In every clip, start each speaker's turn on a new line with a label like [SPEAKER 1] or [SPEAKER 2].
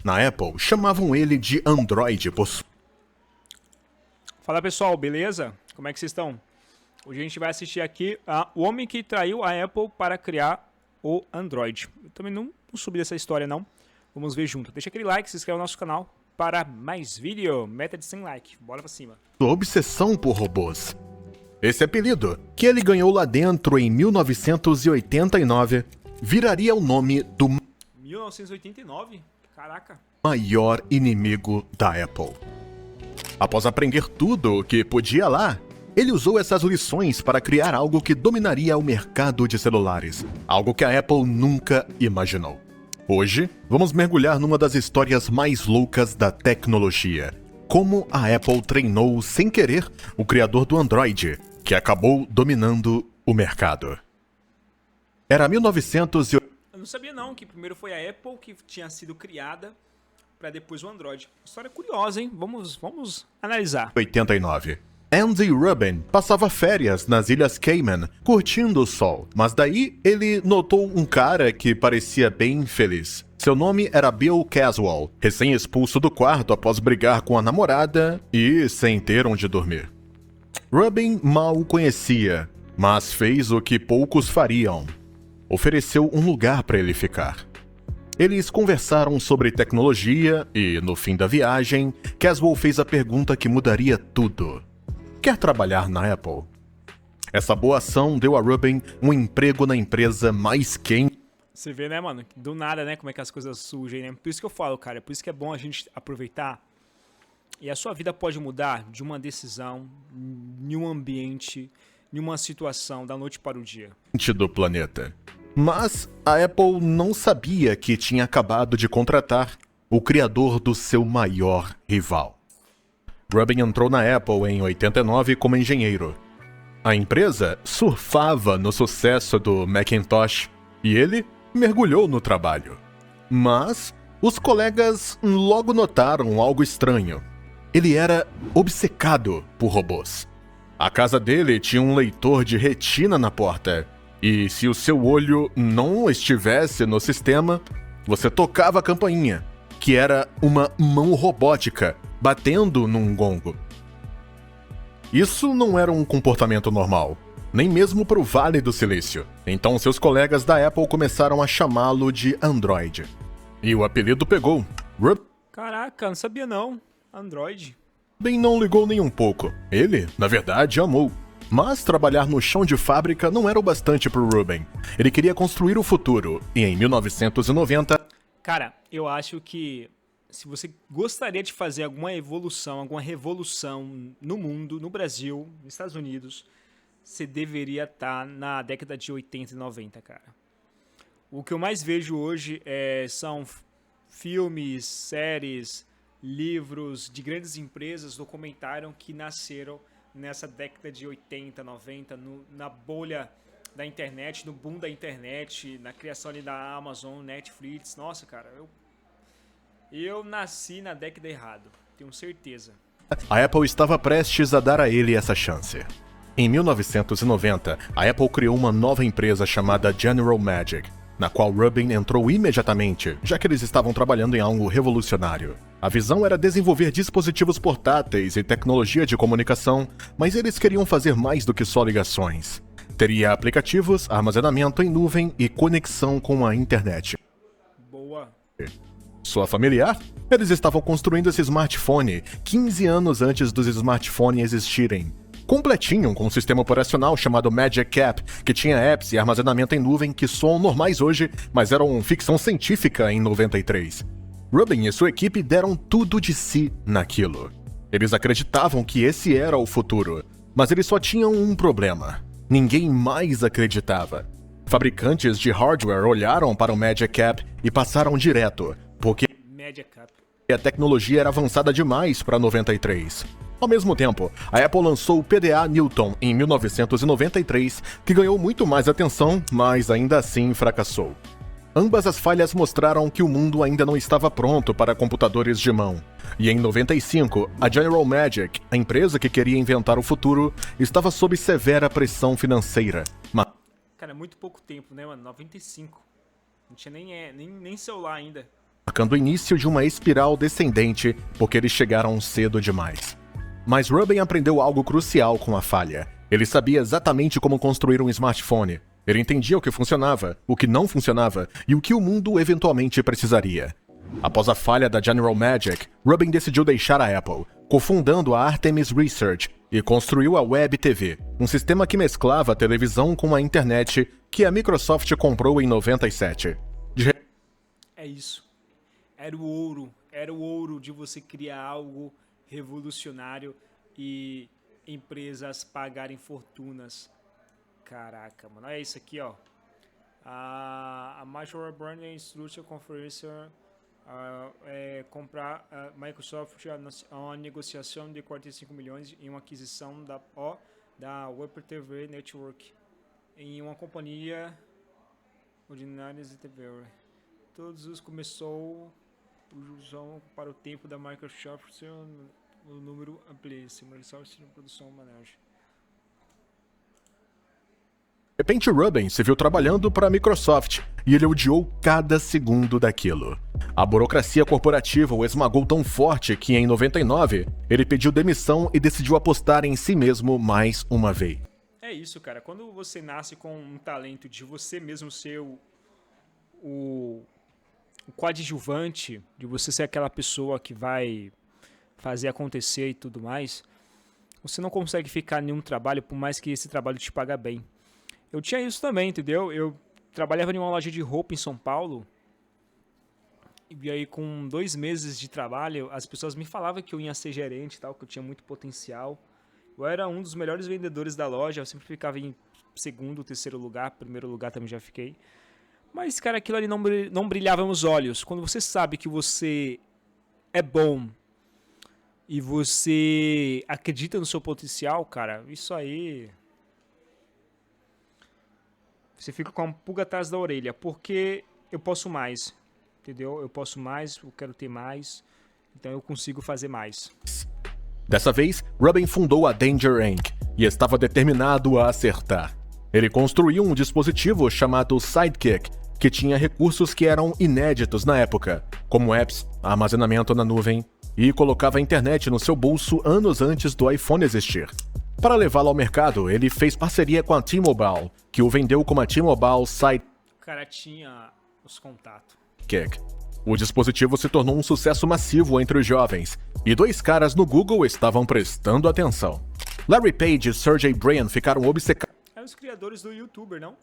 [SPEAKER 1] Na Apple, chamavam ele de Android por
[SPEAKER 2] Fala pessoal, beleza? Como é que vocês estão? Hoje a gente vai assistir aqui o homem que traiu a Apple para criar o Android. Eu também não subi dessa história não. Vamos ver junto. Deixa aquele like, se inscreve no nosso canal para mais vídeo. Meta de 100 like. Bora pra cima.
[SPEAKER 1] sua obsessão por robôs. Esse apelido, que ele ganhou lá dentro em 1989, viraria o nome do
[SPEAKER 2] 1989? Caraca.
[SPEAKER 1] maior inimigo da Apple. Após aprender tudo o que podia lá, ele usou essas lições para criar algo que dominaria o mercado de celulares, algo que a Apple nunca imaginou. Hoje, vamos mergulhar numa das histórias mais loucas da tecnologia. Como a Apple treinou sem querer o criador do Android, que acabou dominando o mercado. Era 1980.
[SPEAKER 2] Eu não sabia não que primeiro foi a Apple que tinha sido criada para depois o Android. História curiosa, hein? Vamos analisar.
[SPEAKER 1] 89. Andy Rubin passava férias nas Ilhas Cayman, curtindo o sol, mas daí ele notou um cara que parecia bem feliz. Seu nome era Bill Caswell, recém-expulso do quarto após brigar com a namorada e sem ter onde dormir. Rubin mal o conhecia, mas fez o que poucos fariam. Ofereceu um lugar para ele ficar. Eles conversaram sobre tecnologia e, no fim da viagem, Caswell fez a pergunta que mudaria tudo. Quer trabalhar na Apple? Essa boa ação deu a Rubin um emprego na empresa mais quente.
[SPEAKER 2] Você vê, né, mano? Do nada, né? Como é que as coisas surgem, né? Por isso que eu falo, cara. Por isso que é bom a gente aproveitar. E a sua vida pode mudar de uma decisão, em um ambiente, em uma situação, da noite para o dia.
[SPEAKER 1] Do planeta. Mas a Apple não sabia que tinha acabado de contratar o criador do seu maior rival. Rubin entrou na Apple em 89 como engenheiro. A empresa surfava no sucesso do Macintosh e ele mergulhou no trabalho. Mas os colegas logo notaram algo estranho. Ele era obcecado por robôs. A casa dele tinha um leitor de retina na porta. E se o seu olho não estivesse no sistema, você tocava a campainha, que era uma mão robótica batendo num gongo. Isso não era um comportamento normal, nem mesmo para o Vale do Silício. Então seus colegas da Apple começaram a chamá-lo de Android. E o apelido pegou.
[SPEAKER 2] Caraca, não sabia não. Android.
[SPEAKER 1] Rubin não ligou nem um pouco. Ele, na verdade, amou. Mas trabalhar no chão de fábrica não era o bastante para Rubin. Ele queria construir o futuro, e em 1990...
[SPEAKER 2] Cara, eu acho que se você gostaria de fazer alguma evolução, alguma revolução no mundo, no Brasil, nos Estados Unidos, você deveria estar na década de 80 e 90, cara. O que eu mais vejo hoje são filmes, séries, livros de grandes empresas, documentários que nasceram nessa década de 80, 90, na bolha da internet, no boom da internet, na criação ali da Amazon, Netflix. Nossa, cara, eu nasci na década errada, tenho certeza.
[SPEAKER 1] A Apple estava prestes a dar a ele essa chance. Em 1990, a Apple criou uma nova empresa chamada General Magic, na qual Rubin entrou imediatamente, já que eles estavam trabalhando em algo revolucionário. A visão era desenvolver dispositivos portáteis e tecnologia de comunicação, mas eles queriam fazer mais do que só ligações. Teria aplicativos, armazenamento em nuvem e conexão com a internet.
[SPEAKER 2] Boa.
[SPEAKER 1] Sua familiar? Eles estavam construindo esse smartphone 15 anos antes dos smartphones existirem. Completinho, com um sistema operacional chamado Magic Cap, que tinha apps e armazenamento em nuvem que são normais hoje, mas eram ficção científica em 93. Rubin e sua equipe deram tudo de si naquilo. Eles acreditavam que esse era o futuro, mas eles só tinham um problema. Ninguém mais acreditava. Fabricantes de hardware olharam para o Magic Cap e passaram direto, porque
[SPEAKER 2] Magic Cap.
[SPEAKER 1] a tecnologia era avançada demais para 93. Ao mesmo tempo, a Apple lançou o PDA Newton em 1993, que ganhou muito mais atenção, mas ainda assim fracassou. Ambas as falhas mostraram que o mundo ainda não estava pronto para computadores de mão. E em 95, a General Magic, a empresa que queria inventar o futuro, estava sob severa pressão financeira.
[SPEAKER 2] Cara, é muito pouco tempo, né, mano? 95. Não tinha nem celular ainda.
[SPEAKER 1] marcando o início de uma espiral descendente porque eles chegaram cedo demais. Mas Rubin aprendeu algo crucial com a falha. Ele sabia exatamente como construir um smartphone. Ele entendia o que funcionava, o que não funcionava e o que o mundo eventualmente precisaria. Após a falha da General Magic, Rubin decidiu deixar a Apple, cofundando a Artemis Research e construiu a Web TV, um sistema que mesclava a televisão com a internet que a Microsoft comprou em 97.
[SPEAKER 2] É isso. Era o ouro de você criar algo revolucionário e empresas pagarem fortunas. Caraca, mano. Olha isso aqui, ó. A Major Branding Instruction Conference comprar a Microsoft a uma negociação de 45 milhões em uma aquisição da Web TV Network em uma companhia ordinária de TV. Todos os começou para o tempo da Microsoft, o número amplia-se. Microsoft produção manejo.
[SPEAKER 1] De repente, Rubin se viu trabalhando para a Microsoft e ele odiou cada segundo daquilo. A burocracia corporativa o esmagou tão forte que, em 99, ele pediu demissão e decidiu apostar em si mesmo mais uma vez.
[SPEAKER 2] É isso, cara. Quando você nasce com um talento de você mesmo ser o coadjuvante, de você ser aquela pessoa que vai fazer acontecer e tudo mais, você não consegue ficar em nenhum trabalho, por mais que esse trabalho te paga bem. Eu tinha isso também, entendeu? Eu trabalhava em uma loja de roupa em São Paulo, e aí com 2 meses de trabalho, as pessoas me falavam que eu ia ser gerente e tal, que eu tinha muito potencial. Eu era um dos melhores vendedores da loja, eu sempre ficava em segundo, terceiro lugar, primeiro lugar também já fiquei. Mas, cara, aquilo ali não brilhava nos olhos. Quando você sabe que você é bom e você acredita no seu potencial, cara, isso aí... Você fica com uma pulga atrás da orelha, porque eu posso mais, entendeu? Eu posso mais, eu quero ter mais, então eu consigo fazer mais.
[SPEAKER 1] Dessa vez, Rubin fundou a Danger Inc. e estava determinado a acertar. Ele construiu um dispositivo chamado Sidekick, que tinha recursos que eram inéditos na época, como apps, armazenamento na nuvem, e colocava a internet no seu bolso anos antes do iPhone existir. Para levá-lo ao mercado, ele fez parceria com a T-Mobile, que o vendeu como a T-Mobile Sidekick.
[SPEAKER 2] O cara tinha os contatos.
[SPEAKER 1] O dispositivo se tornou um sucesso massivo entre os jovens, e 2 caras no Google estavam prestando atenção. Larry Page e Sergey Brin ficaram obcecados
[SPEAKER 2] Eram os criadores do YouTuber, não?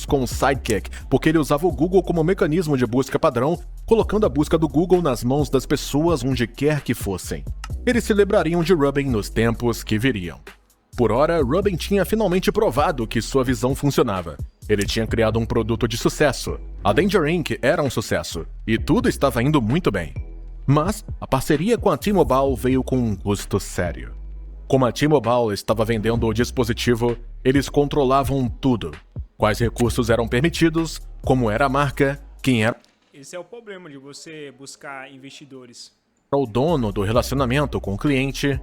[SPEAKER 1] com o Sidekick, porque ele usava o Google como mecanismo de busca padrão, colocando a busca do Google nas mãos das pessoas onde quer que fossem. Eles se lembrariam de Rubin nos tempos que viriam. Por ora, Rubin tinha finalmente provado que sua visão funcionava. Ele tinha criado um produto de sucesso. A Danger Inc. era um sucesso, e tudo estava indo muito bem. Mas a parceria com a T-Mobile veio com um custo sério. Como a T-Mobile estava vendendo o dispositivo, eles controlavam tudo. Quais recursos eram permitidos, como era a marca, quem era
[SPEAKER 2] Esse é o problema de você buscar investidores.
[SPEAKER 1] o dono do relacionamento com o cliente.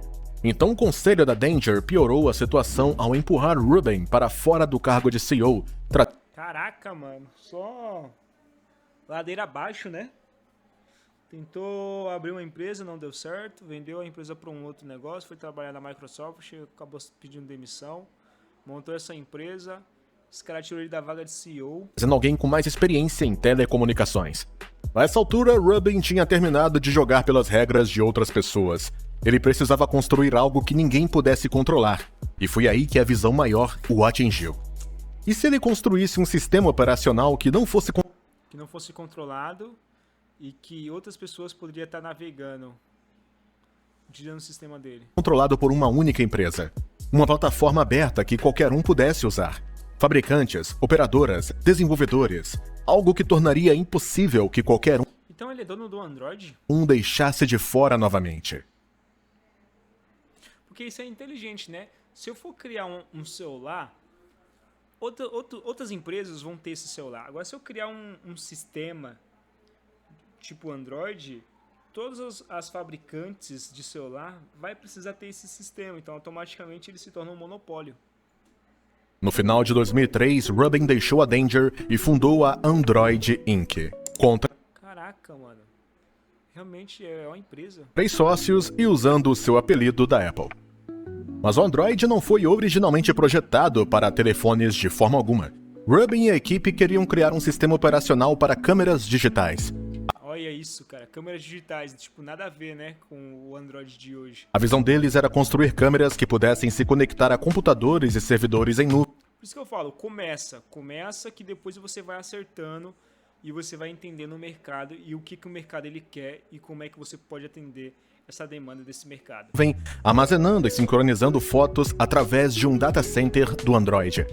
[SPEAKER 1] Então o conselho da Danger piorou a situação ao empurrar Rubin para fora do cargo de CEO.
[SPEAKER 2] Caraca, mano, só ladeira abaixo, né? Tentou abrir uma empresa, não deu certo, vendeu a empresa para um outro negócio, foi trabalhar na Microsoft, acabou pedindo demissão, montou essa empresa, os caras tiraram ele da vaga de CEO.
[SPEAKER 1] Sendo alguém com mais experiência em telecomunicações. A essa altura, Rubin tinha terminado de jogar pelas regras de outras pessoas. Ele precisava construir algo que ninguém pudesse controlar, e foi aí que a visão maior o atingiu. E se ele construísse um sistema operacional que não fosse
[SPEAKER 2] controlado e que outras pessoas poderiam estar navegando utilizando o sistema dele?
[SPEAKER 1] Controlado por uma única empresa. Uma plataforma aberta que qualquer um pudesse usar. Fabricantes, operadoras, desenvolvedores. Algo que tornaria impossível que qualquer
[SPEAKER 2] Então ele é dono do Android?
[SPEAKER 1] deixasse de fora novamente.
[SPEAKER 2] Porque isso é inteligente, né? Se eu for criar um celular, outras empresas vão ter esse celular. Agora, se eu criar um sistema tipo Android, todas as fabricantes de celular vai precisar ter esse sistema. Então, automaticamente, ele se torna um monopólio.
[SPEAKER 1] No final de 2003, Rubin deixou a Danger e fundou a Android Inc.
[SPEAKER 2] Caraca, mano. Realmente é uma empresa.
[SPEAKER 1] 3 sócios e usando o seu apelido da Apple. Mas o Android não foi originalmente projetado para telefones de forma alguma. Rubin e a equipe queriam criar um sistema operacional para câmeras digitais.
[SPEAKER 2] Olha isso, cara. Câmeras digitais, tipo, nada a ver, né, com o Android de hoje.
[SPEAKER 1] A visão deles era construir câmeras que pudessem se conectar a computadores e servidores em nuvem.
[SPEAKER 2] Por isso que eu falo, começa que depois você vai acertando e você vai entendendo o mercado e o que o mercado ele quer e como é que você pode atender essa demanda desse mercado.
[SPEAKER 1] Vem armazenando e sincronizando fotos através de um data center do Android.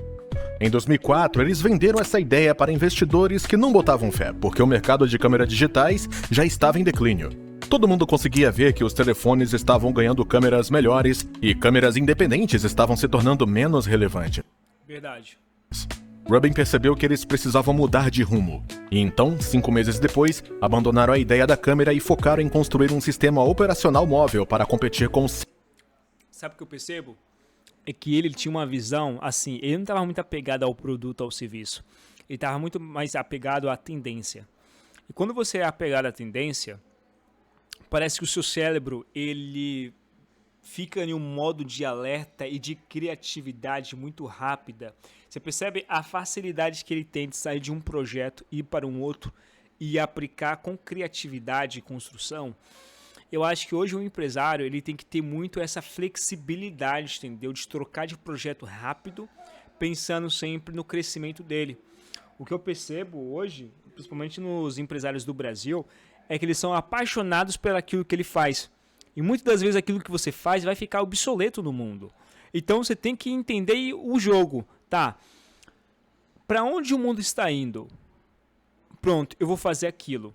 [SPEAKER 1] Em 2004, eles venderam essa ideia para investidores que não botavam fé, porque o mercado de câmeras digitais já estava em declínio. Todo mundo conseguia ver que os telefones estavam ganhando câmeras melhores e câmeras independentes estavam se tornando menos relevantes.
[SPEAKER 2] Verdade.
[SPEAKER 1] Rubin percebeu que eles precisavam mudar de rumo. E então, 5 meses depois, abandonaram a ideia da câmera e focaram em construir um sistema operacional móvel para competir com os...
[SPEAKER 2] Sabe o que eu percebo? É que ele tinha uma visão, assim, ele não estava muito apegado ao produto, ao serviço. Ele estava muito mais apegado à tendência. E quando você é apegado à tendência, parece que o seu cérebro, ele fica em um modo de alerta e de criatividade muito rápida. Você percebe a facilidade que ele tem de sair de um projeto, ir para um outro e aplicar com criatividade e construção? Eu acho que hoje o empresário ele tem que ter muito essa flexibilidade, entendeu? De trocar de projeto rápido, pensando sempre no crescimento dele. O que eu percebo hoje, principalmente nos empresários do Brasil, é que eles são apaixonados por aquilo que ele faz. E muitas das vezes aquilo que você faz vai ficar obsoleto no mundo. Então você tem que entender o jogo, tá? Para onde o mundo está indo? Pronto, eu vou fazer aquilo.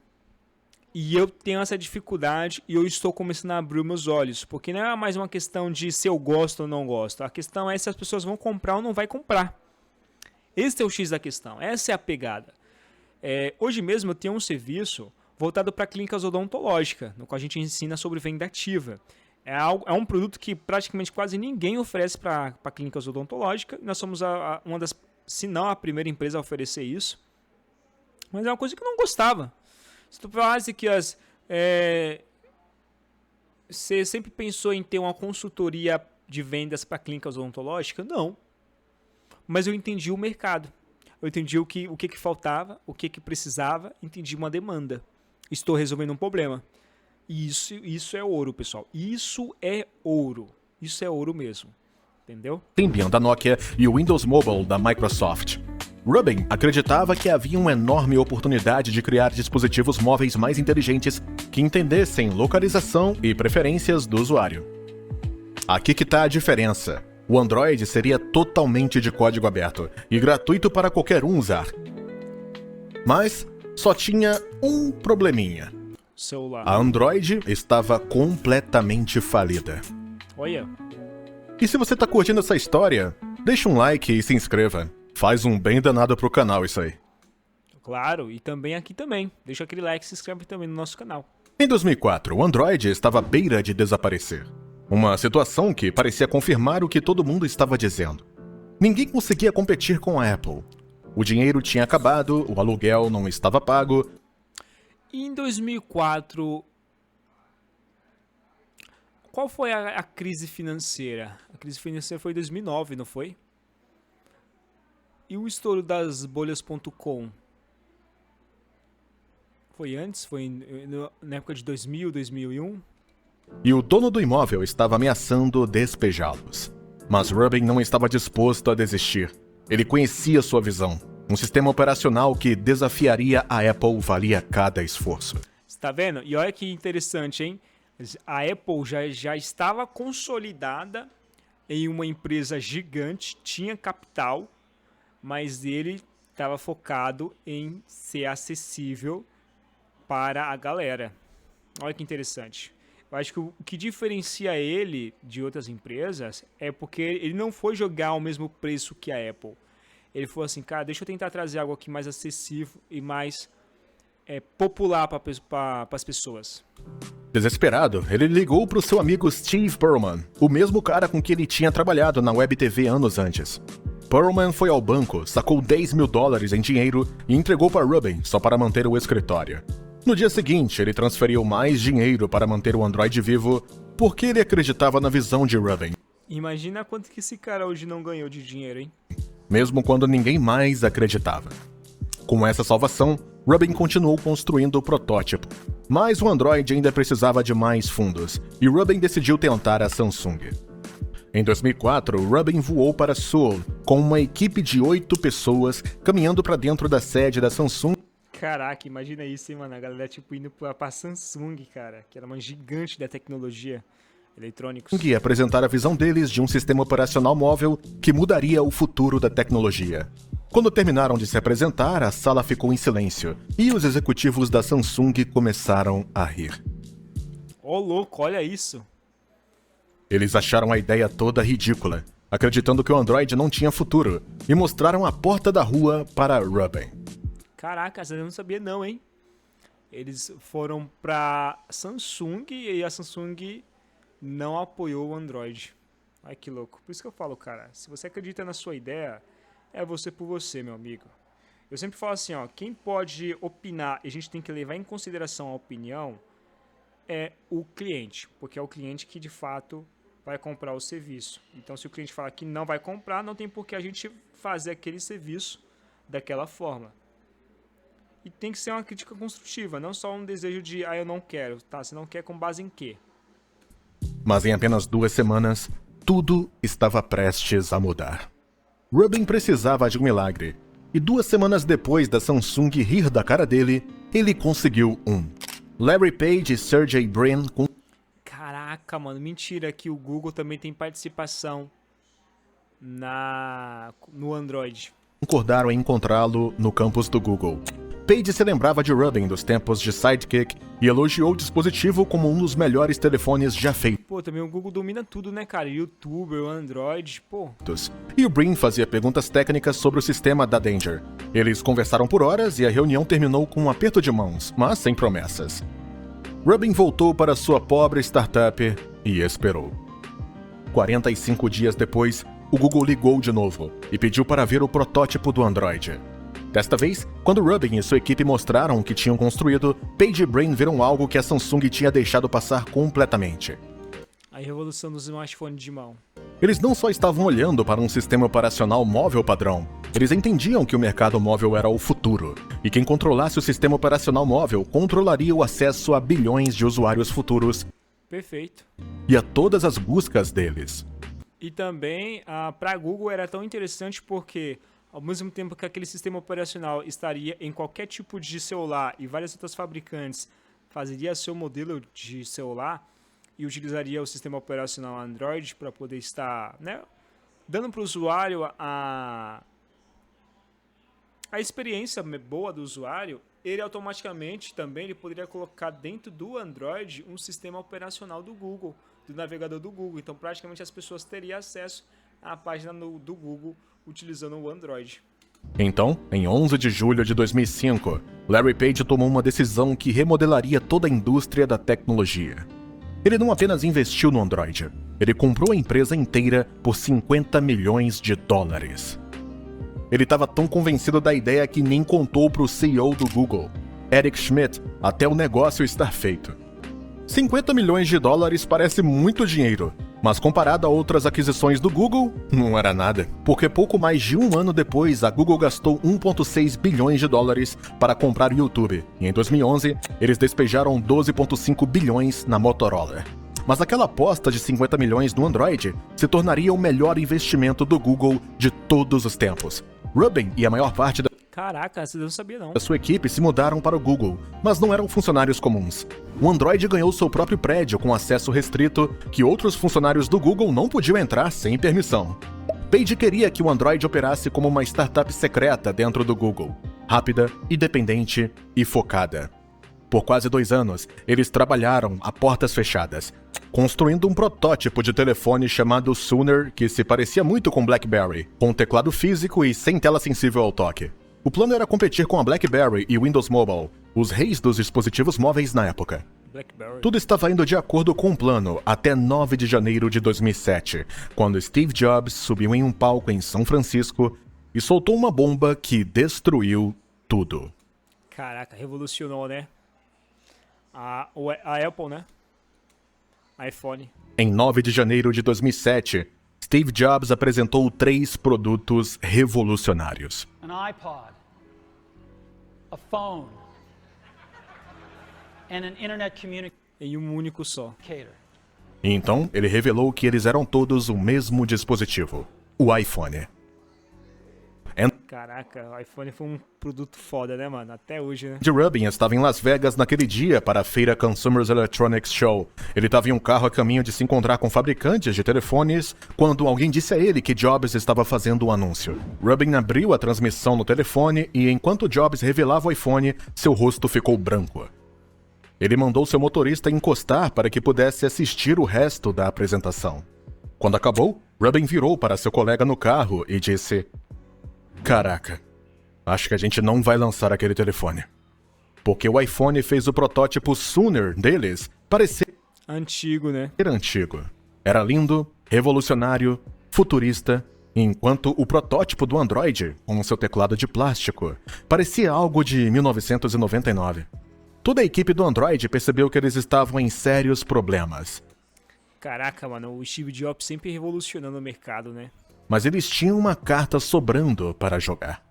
[SPEAKER 2] E eu tenho essa dificuldade e eu estou começando a abrir meus olhos. Porque não é mais uma questão de se eu gosto ou não gosto. A questão é se as pessoas vão comprar ou não vai comprar. Esse é o X da questão. Essa é a pegada. Hoje mesmo eu tenho um serviço voltado para clínicas odontológicas, no qual a gente ensina sobre venda ativa. É um produto que praticamente quase ninguém oferece para clínicas odontológicas. Nós somos uma das, se não a primeira empresa a oferecer isso. Mas é uma coisa que eu não gostava. Se tu falasse que você sempre pensou em ter uma consultoria de vendas para clínicas odontológicas? Não. Mas eu entendi o mercado. Eu entendi o que faltava, o que precisava, entendi uma demanda. Estou resolvendo um problema. E isso é ouro, pessoal. Isso é ouro. Isso é ouro mesmo. Entendeu?
[SPEAKER 1] Symbian da Nokia e o Windows Mobile da Microsoft. Rubin acreditava que havia uma enorme oportunidade de criar dispositivos móveis mais inteligentes que entendessem localização e preferências do usuário. Aqui que está a diferença. O Android seria totalmente de código aberto e gratuito para qualquer um usar. Mas só tinha um probleminha.
[SPEAKER 2] Celular.
[SPEAKER 1] A Android estava completamente falida.
[SPEAKER 2] Olha.
[SPEAKER 1] E se você tá curtindo essa história, deixa um like e se inscreva. Faz um bem danado pro canal isso aí.
[SPEAKER 2] Claro, e também aqui também. Deixa aquele like e se inscreve também no nosso canal.
[SPEAKER 1] Em 2004, o Android estava à beira de desaparecer. Uma situação que parecia confirmar o que todo mundo estava dizendo. Ninguém conseguia competir com a Apple. O dinheiro tinha acabado, o aluguel não estava pago.
[SPEAKER 2] E em 2004, qual foi a crise financeira? A crise financeira foi em 2009, não foi? E o estouro das bolhas.com? Foi antes? Foi na época de 2000, 2001?
[SPEAKER 1] E o dono do imóvel estava ameaçando despejá-los. Mas Rubin não estava disposto a desistir. Ele conhecia sua visão. Um sistema operacional que desafiaria a Apple valia cada esforço.
[SPEAKER 2] Você tá vendo? E olha que interessante, hein? A Apple já estava consolidada em uma empresa gigante, tinha capital, mas ele estava focado em ser acessível para a galera. Olha que interessante. Eu acho que o que diferencia ele de outras empresas é porque ele não foi jogar ao mesmo preço que a Apple. Ele falou assim, cara, deixa eu tentar trazer algo aqui mais acessível e mais popular para as pessoas.
[SPEAKER 1] Desesperado, ele ligou para o seu amigo Steve Perlman, o mesmo cara com quem ele tinha trabalhado na Web TV anos antes. Perlman foi ao banco, sacou $10 mil em dinheiro e entregou para Rubin só para manter o escritório. No dia seguinte, ele transferiu mais dinheiro para manter o Android vivo porque ele acreditava na visão de Rubin,
[SPEAKER 2] Imagina quanto que esse cara hoje não ganhou de dinheiro, hein?
[SPEAKER 1] mesmo quando ninguém mais acreditava. Com essa salvação, Rubin continuou construindo o protótipo, mas o Android ainda precisava de mais fundos, e Rubin decidiu tentar a Samsung. Em 2004, Rubin voou para Seoul com uma equipe de 8 pessoas caminhando para dentro da sede da Samsung
[SPEAKER 2] Caraca, imagina isso, hein, mano? A galera, tipo, indo pra Samsung, cara, que era uma gigante da tecnologia eletrônicos.
[SPEAKER 1] e apresentar a visão deles de um sistema operacional móvel que mudaria o futuro da tecnologia. Quando terminaram de se apresentar, a sala ficou em silêncio e os executivos da Samsung começaram a rir.
[SPEAKER 2] Ô, louco, olha isso.
[SPEAKER 1] Eles acharam a ideia toda ridícula, acreditando que o Android não tinha futuro, e mostraram a porta da rua para Rubin.
[SPEAKER 2] Caraca, eu não sabia não, hein? Eles foram pra Samsung e a Samsung não apoiou o Android. Ai, que louco. Por isso que eu falo, cara, se você acredita na sua ideia, é você por você, meu amigo. Eu sempre falo assim, ó, quem pode opinar e a gente tem que levar em consideração a opinião é o cliente, porque é o cliente que de fato vai comprar o serviço. Então, se o cliente falar que não vai comprar, não tem por que a gente fazer aquele serviço daquela forma. E tem que ser uma crítica construtiva, não só um desejo de, eu não quero, tá? Você não quer com base em quê?
[SPEAKER 1] Mas em apenas 2 semanas, tudo estava prestes a mudar. Rubin precisava de um milagre, e 2 semanas depois da Samsung rir da cara dele, ele conseguiu um. Larry Page e Sergey Brin
[SPEAKER 2] Caraca, mano, mentira que o Google também tem participação no Android.
[SPEAKER 1] concordaram em encontrá-lo no campus do Google. Page se lembrava de Rubin dos tempos de Sidekick e elogiou o dispositivo como um dos melhores telefones já feitos.
[SPEAKER 2] Pô, também o Google domina tudo, né, cara? YouTube, o Android, pô.
[SPEAKER 1] E o Brin fazia perguntas técnicas sobre o sistema da Danger. Eles conversaram por horas e a reunião terminou com um aperto de mãos, mas sem promessas. Rubin voltou para sua pobre startup e esperou. 45 dias depois, o Google ligou de novo e pediu para ver o protótipo do Android. Desta vez, quando Rubin e sua equipe mostraram o que tinham construído, Page e Brin viram algo que a Samsung tinha deixado passar completamente.
[SPEAKER 2] A revolução dos smartphones de mão.
[SPEAKER 1] Eles não só estavam olhando para um sistema operacional móvel padrão, eles entendiam que o mercado móvel era o futuro, e quem controlasse o sistema operacional móvel controlaria o acesso a bilhões de usuários futuros
[SPEAKER 2] Perfeito.
[SPEAKER 1] e a todas as buscas deles.
[SPEAKER 2] E também, para a Google era tão interessante porque, ao mesmo tempo que aquele sistema operacional estaria em qualquer tipo de celular e várias outras fabricantes fazeria seu modelo de celular e utilizaria o sistema operacional Android para poder estar, né, dando para o usuário a experiência boa do usuário, ele automaticamente também ele poderia colocar dentro do Android um sistema operacional do Google, do navegador do Google. Então, praticamente as pessoas teriam acesso à página do Google utilizando o Android.
[SPEAKER 1] Então, em 11 de julho de 2005, Larry Page tomou uma decisão que remodelaria toda a indústria da tecnologia. Ele não apenas investiu no Android, ele comprou a empresa inteira por $50 milhões. Ele estava tão convencido da ideia que nem contou para o CEO do Google, Eric Schmidt, até o negócio estar feito. $50 milhões parece muito dinheiro, mas comparado a outras aquisições do Google, não era nada. Porque pouco mais de um ano depois, a Google gastou $1,6 bilhões para comprar o YouTube. E em 2011, eles despejaram 12,5 bilhões na Motorola. Mas aquela aposta de 50 milhões no Android se tornaria o melhor investimento do Google de todos os tempos. Rubin e a maior parte
[SPEAKER 2] Caraca, você não sabia não.
[SPEAKER 1] da sua equipe se mudaram para o Google, mas não eram funcionários comuns. O Android ganhou seu próprio prédio com acesso restrito que outros funcionários do Google não podiam entrar sem permissão. Page queria que o Android operasse como uma startup secreta dentro do Google, rápida, independente e focada. Por quase 2 anos, eles trabalharam a portas fechadas, construindo um protótipo de telefone chamado Sooner que se parecia muito com BlackBerry, com teclado físico e sem tela sensível ao toque. O plano era competir com a BlackBerry e Windows Mobile, os reis dos dispositivos móveis na época.
[SPEAKER 2] BlackBerry.
[SPEAKER 1] Tudo estava indo de acordo com o plano até 9 de janeiro de 2007, quando Steve Jobs subiu em um palco em São Francisco e soltou uma bomba que destruiu tudo.
[SPEAKER 2] Caraca, revolucionou, né? A Apple, né? iPhone.
[SPEAKER 1] Em 9 de janeiro de 2007, Steve Jobs apresentou 3 produtos revolucionários.
[SPEAKER 3] An iPod, a phone, and an internet communicator.
[SPEAKER 2] Em um único só.
[SPEAKER 1] E então, ele revelou que eles eram todos o mesmo dispositivo, o iPhone.
[SPEAKER 2] Caraca, o iPhone foi um produto foda, né, mano? Até hoje, né?
[SPEAKER 1] Andy Rubin estava em Las Vegas naquele dia para a feira Consumer Electronics Show. Ele estava em um carro a caminho de se encontrar com fabricantes de telefones quando alguém disse a ele que Jobs estava fazendo um anúncio. Rubin abriu a transmissão no telefone e enquanto Jobs revelava o iPhone, seu rosto ficou branco. Ele mandou seu motorista encostar para que pudesse assistir o resto da apresentação. Quando acabou, Rubin virou para seu colega no carro e disse: "Caraca, acho que a gente não vai lançar aquele telefone. Porque o iPhone fez o protótipo Sooner deles parecer
[SPEAKER 2] Antigo, né?
[SPEAKER 1] antigo. Era lindo, revolucionário, futurista, enquanto o protótipo do Android, com seu teclado de plástico, parecia algo de 1999. Toda a equipe do Android percebeu que eles estavam em sérios problemas.
[SPEAKER 2] Caraca, mano, o Steve Jobs sempre revolucionando o mercado, né?
[SPEAKER 1] Mas eles tinham uma carta sobrando para jogar.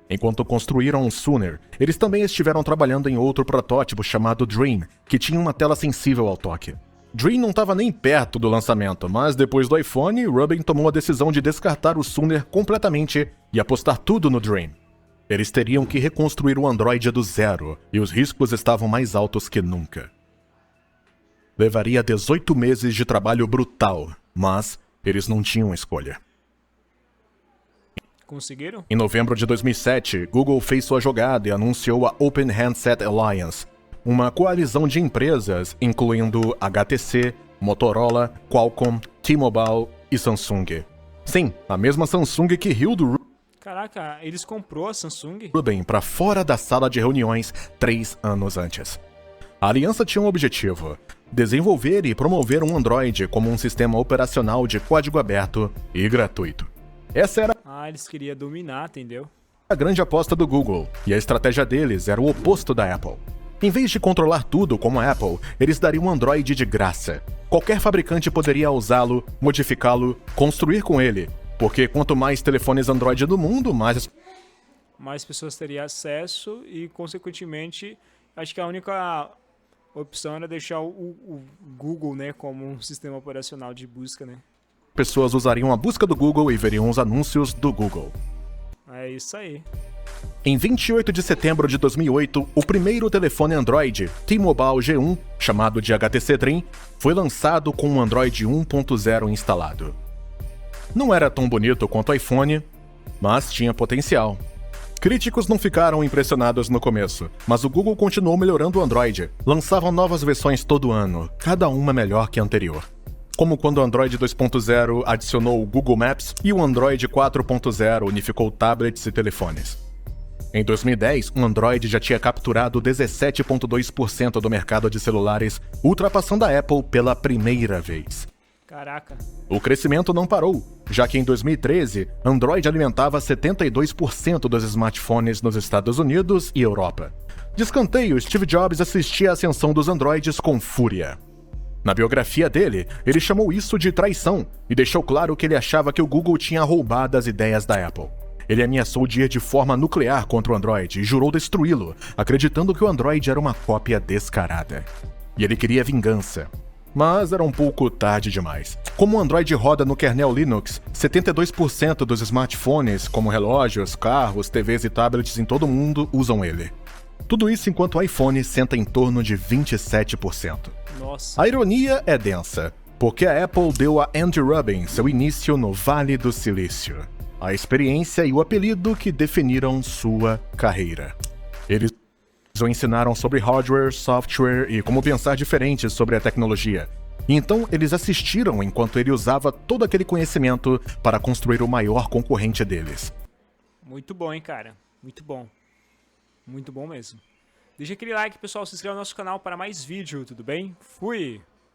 [SPEAKER 1] Enquanto construíram o Sooner, eles também estiveram trabalhando em outro protótipo chamado Dream, que tinha uma tela sensível ao toque. Dream não estava nem perto do lançamento, mas depois do iPhone, Rubin tomou a decisão de descartar o Sooner completamente e apostar tudo no Dream. Eles teriam que reconstruir o Android do zero, e os riscos estavam mais altos que nunca. Levaria 18 meses de trabalho brutal, mas eles não tinham escolha.
[SPEAKER 2] Conseguiram?
[SPEAKER 1] Em novembro de 2007, Google fez sua jogada e anunciou a Open Handset Alliance, uma coalizão de empresas incluindo HTC, Motorola, Qualcomm, T-Mobile e Samsung. Sim, a mesma Samsung que riu do
[SPEAKER 2] Caraca, eles comprou a Samsung?
[SPEAKER 1] Rubin para fora da sala de reuniões 3 anos antes. A aliança tinha um objetivo: desenvolver e promover um Android como um sistema operacional de código aberto e gratuito. Essa era
[SPEAKER 2] Eles queriam dominar, entendeu?
[SPEAKER 1] a grande aposta do Google, e a estratégia deles era o oposto da Apple. Em vez de controlar tudo como a Apple, eles dariam um Android de graça. Qualquer fabricante poderia usá-lo, modificá-lo, construir com ele, porque quanto mais telefones Android do mundo,
[SPEAKER 2] Mais pessoas teriam acesso e, consequentemente, acho que a única opção era deixar o Google, né, como um sistema operacional de busca, né?
[SPEAKER 1] pessoas usariam a busca do Google e veriam os anúncios do Google.
[SPEAKER 2] É isso aí.
[SPEAKER 1] Em 28 de setembro de 2008, o primeiro telefone Android, T-Mobile G1, chamado de HTC Dream, foi lançado com um Android 1.0 instalado. Não era tão bonito quanto o iPhone, mas tinha potencial. Críticos não ficaram impressionados no começo, mas o Google continuou melhorando o Android. Lançavam novas versões todo ano, cada uma melhor que a anterior. Como quando o Android 2.0 adicionou o Google Maps e o Android 4.0 unificou tablets e telefones. Em 2010, o Android já tinha capturado 17,2% do mercado de celulares, ultrapassando a Apple pela primeira vez.
[SPEAKER 2] Caraca.
[SPEAKER 1] O crescimento não parou, já que em 2013, Android alimentava 72% dos smartphones nos Estados Unidos e Europa. De escanteio, Steve Jobs assistia à ascensão dos Androids com fúria. Na biografia dele, ele chamou isso de traição e deixou claro que ele achava que o Google tinha roubado as ideias da Apple. Ele ameaçou de ir de forma nuclear contra o Android e jurou destruí-lo, acreditando que o Android era uma cópia descarada. E ele queria vingança. Mas era um pouco tarde demais. Como o Android roda no kernel Linux, 72% dos smartphones, como relógios, carros, TVs e tablets em todo o mundo, usam ele. Tudo isso enquanto o iPhone senta em torno de 27%.
[SPEAKER 2] Nossa.
[SPEAKER 1] A ironia é densa, porque a Apple deu a Andy Rubin seu início no Vale do Silício. A experiência e o apelido que definiram sua carreira. Eles o ensinaram sobre hardware, software e como pensar diferente sobre a tecnologia. E então eles assistiram enquanto ele usava todo aquele conhecimento para construir o maior concorrente deles.
[SPEAKER 2] Muito bom, hein, cara? Muito bom. Muito bom mesmo. Deixa aquele like, pessoal. Se inscreva no nosso canal para mais vídeo, tudo bem? Fui!